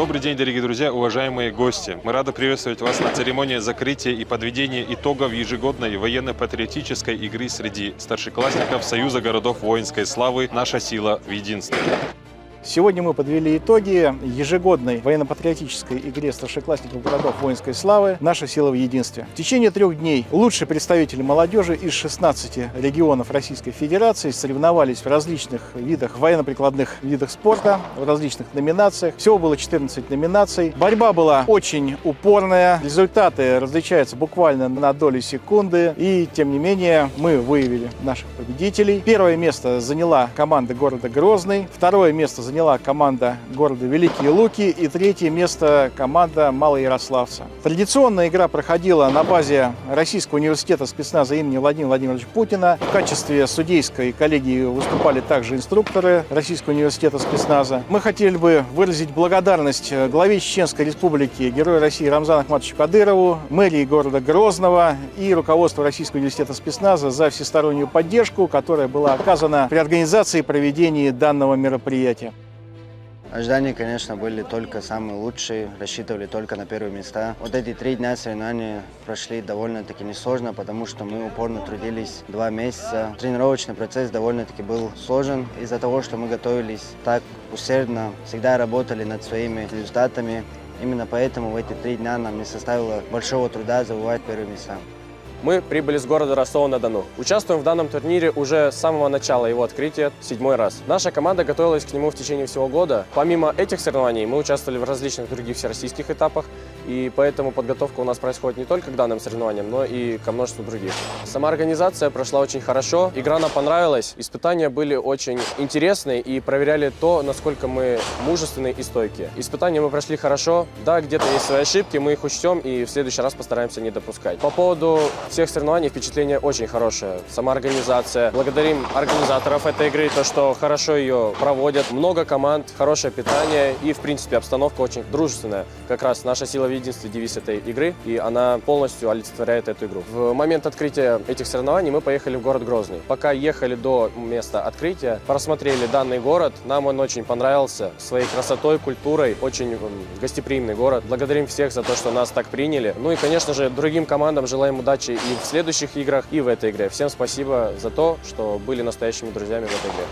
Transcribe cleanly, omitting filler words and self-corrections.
Добрый день, дорогие друзья, уважаемые гости. Мы рады приветствовать вас на церемонии закрытия и подведения итогов ежегодной военно-патриотической игры среди старшеклассников Союза городов воинской славы «Наша сила в единстве». Сегодня мы подвели итоги ежегодной военно-патриотической игре старшеклассников городов воинской славы «Наша сила в единстве». В течение 3 дней лучшие представители молодежи из 16 регионов Российской Федерации соревновались в различных видах, военно-прикладных видах спорта, в различных номинациях. Всего было 14 номинаций. Борьба была очень упорная. Результаты различаются буквально на доли секунды. И, тем не менее, мы выявили наших победителей. Первое место заняла команда города Грозный. Второе место заняла команда города Великие Луки и 3-е место команда Малоярославца. Традиционная игра проходила на базе Российского университета спецназа имени Владимира Владимировича Путина. В качестве судейской коллегии выступали также инструкторы Российского университета спецназа. Мы хотели бы выразить благодарность главе Чеченской Республики, герою России Рамзану Ахматовичу Кадырову, мэрии города Грозного и руководству Российского университета спецназа за всестороннюю поддержку, которая была оказана при организации и проведении данного мероприятия. Ожидания, конечно, были только самые лучшие, рассчитывали только на первые места. Вот эти 3 дня соревнований прошли довольно-таки несложно, потому что мы упорно трудились 2 месяца. Тренировочный процесс довольно-таки был сложен из-за того, что мы готовились так усердно, всегда работали над своими результатами. Именно поэтому в эти 3 дня нам не составило большого труда завоевать первые места. Мы прибыли с города Ростова-на-Дону. Участвуем в данном турнире уже с самого начала его открытия, 7-й раз. Наша команда готовилась к нему в течение всего года. Помимо этих соревнований мы участвовали в различных других всероссийских этапах, и поэтому подготовка у нас происходит не только к данным соревнованиям, но и ко множеству других. Сама организация прошла очень хорошо, игра нам понравилась, испытания были очень интересные и проверяли то, насколько мы мужественны и стойкие. Испытания мы прошли хорошо, да, где-то есть свои ошибки, мы их учтем и в следующий раз постараемся не допускать. По поводу всех соревнований впечатление очень хорошее. Сама организация. Благодарим организаторов этой игры, то, что хорошо ее проводят. Много команд, хорошее питание и, в принципе, обстановка очень дружественная. Как раз «Наша сила в единстве» девиз этой игры, и она полностью олицетворяет эту игру. В момент открытия этих соревнований мы поехали в город Грозный. Пока ехали до места открытия, просмотрели данный город. Нам он очень понравился своей красотой, культурой. Очень гостеприимный город. Благодарим всех за то, что нас так приняли. Ну и, конечно же, другим командам желаем удачи и в следующих играх, и в этой игре. Всем спасибо за то, что были настоящими друзьями в этой игре.